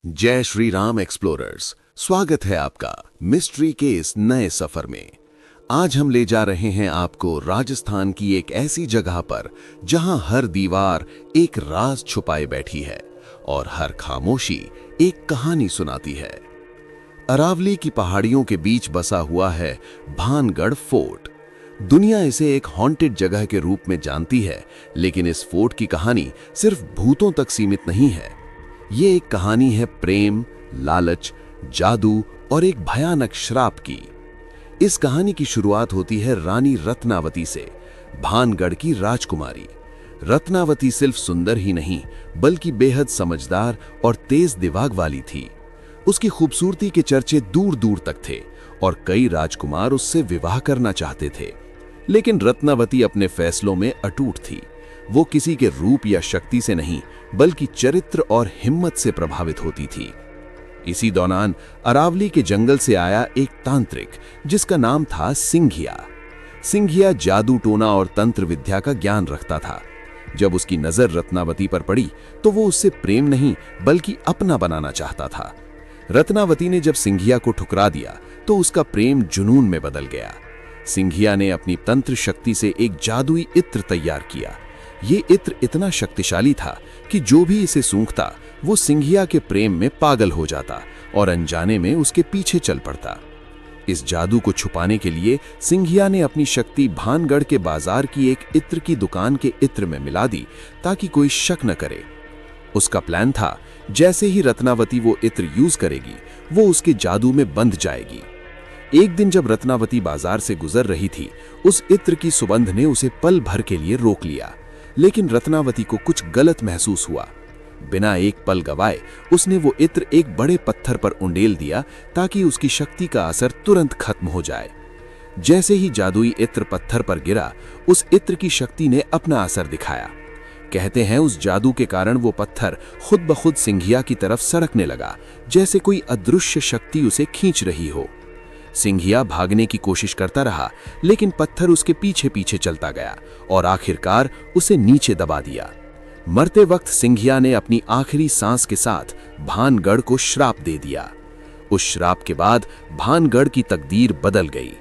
जय श्री राम एक्सप्लोरर्स, स्वागत है आपका मिस्ट्री के इस नए सफर में। आज हम ले जा रहे हैं आपको राजस्थान की एक ऐसी जगह पर जहां हर दीवार एक राज छुपाए बैठी है और हर खामोशी एक कहानी सुनाती है। अरावली की पहाड़ियों के बीच बसा हुआ है भानगढ़ फोर्ट। दुनिया इसे एक हॉन्टेड जगह के रूप में जानती है, लेकिन इस फोर्ट की कहानी सिर्फ भूतों तक सीमित नहीं है। ये एक कहानी है प्रेम, लालच, जादू और एक भयानक श्राप की। इस कहानी की शुरुआत होती है रानी रत्नावती से, भानगढ़ की राजकुमारी। रत्नावती सिर्फ सुंदर ही नहीं, बल्कि बेहद समझदार और तेज दिमाग वाली थी। उसकी खूबसूरती के चर्चे दूर दूर तक थे और कई राजकुमार उससे विवाह करना चाहते थे। लेकिन रत्नावती अपने फैसलों में अटूट थी। वो किसी के रूप या शक्ति से नहीं, बल्कि चरित्र और हिम्मत से प्रभावित होती थी। इसी दौरान अरावली के जंगल से आया एक तांत्रिक जिसका नाम था सिंघिया। सिंघिया जादू टोना और तंत्र विद्या का ज्ञान रखता था। जब उसकी नजर रत्नावती पर पड़ी तो वो उससे प्रेम नहीं, बल्कि अपना बनाना चाहता था। रत्नावती ने जब सिंघिया को ठुकरा दिया तो उसका प्रेम जुनून में बदल गया। सिंघिया ने अपनी तंत्र शक्ति से एक जादुई इत्र तैयार किया। ये इत्र इतना शक्तिशाली था कि जो भी इसे सूंघता वो सिंघिया के प्रेम में पागल हो जाता और अनजाने में उसके पीछे चल पड़ता। इस जादू को छुपाने के लिए सिंघिया ने अपनी शक्ति भानगढ़ के बाजार की एक इत्र की दुकान के इत्र में मिला दी ताकि कोई शक न करे। उसका प्लान था, जैसे ही रत्नावती वो इत्र यूज करेगी वो उसके जादू में बंध जाएगी। एक दिन जब रत्नावती बाजार से गुजर रही थी, उस इत्र की सुगंध ने उसे पल भर के लिए रोक लिया। लेकिन रत्नावती को कुछ गलत महसूस हुआ। बिना एक पल गवाए उसने वो इत्र एक बड़े पत्थर पर उंडेल दिया ताकि उसकी शक्ति का असर तुरंत खत्म हो जाए। जैसे ही जादुई इत्र पत्थर पर गिरा, उस इत्र की शक्ति ने अपना असर दिखाया। कहते हैं उस जादू के कारण वो पत्थर खुद ब खुद सिंघिया की तरफ सरकने लगा, जैसे कोई अदृश्य शक्ति उसे खींच रही हो। सिंघिया भागने की कोशिश करता रहा, लेकिन पत्थर उसके पीछे पीछे चलता गया और आखिरकार उसे नीचे दबा दिया। मरते वक्त सिंघिया ने अपनी आखिरी सांस के साथ भानगढ़ को श्राप दे दिया। उस श्राप के बाद भानगढ़ की तकदीर बदल गई।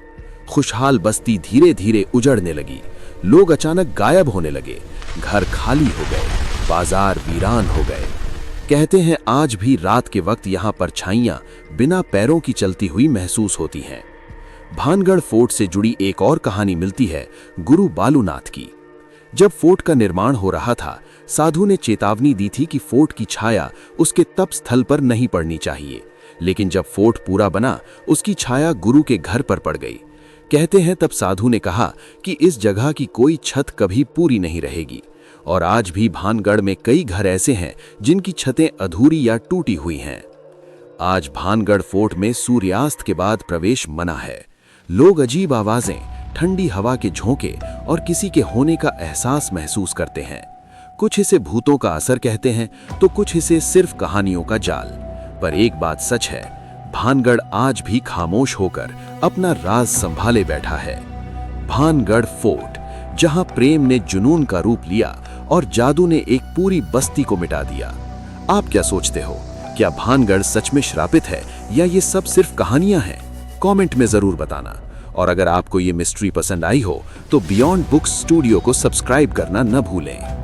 खुशहाल बस्ती धीरे धीरे उजड़ने लगी। लोग अचानक गायब होने लगे, घर खाली हो गए, बाजार वीरान हो गए। कहते हैं आज भी रात के वक्त यहाँ परछाइयां बिना पैरों की चलती हुई महसूस होती हैं। भानगढ़ फोर्ट से जुड़ी एक और कहानी मिलती है गुरु बालूनाथ की। जब फोर्ट का निर्माण हो रहा था, साधु ने चेतावनी दी थी कि फोर्ट की छाया उसके तप स्थल पर नहीं पड़नी चाहिए। लेकिन जब फोर्ट पूरा बना, उसकी छाया गुरु के घर पर पड़ गई। कहते हैं तब साधु ने कहा कि इस जगह की कोई छत कभी पूरी नहीं रहेगी। और आज भी भानगढ़ में कई घर ऐसे हैं जिनकी छतें अधूरी या टूटी हुई हैं। आज भानगढ़ फोर्ट में सूर्यास्त के बाद प्रवेश मना है। लोग अजीब आवाजें, ठंडी हवा के झोंके और किसी के होने का एहसास महसूस करते हैं। कुछ इसे भूतों का असर कहते हैं तो कुछ इसे सिर्फ कहानियों का जाल। पर एक बात सच है, भानगढ़ आज भी खामोश होकर अपना राज संभाले बैठा है। भानगढ़ फोर्ट, जहां प्रेम ने जुनून का रूप लिया और जादू ने एक पूरी बस्ती को मिटा दिया। आप क्या सोचते हो? क्या भानगढ़ सच में श्रापित है या ये सब सिर्फ कहानियां हैं? कमेंट में जरूर बताना। और अगर आपको ये मिस्ट्री पसंद आई हो तो बियॉन्ड बुक्स स्टूडियो को सब्सक्राइब करना न भूलें।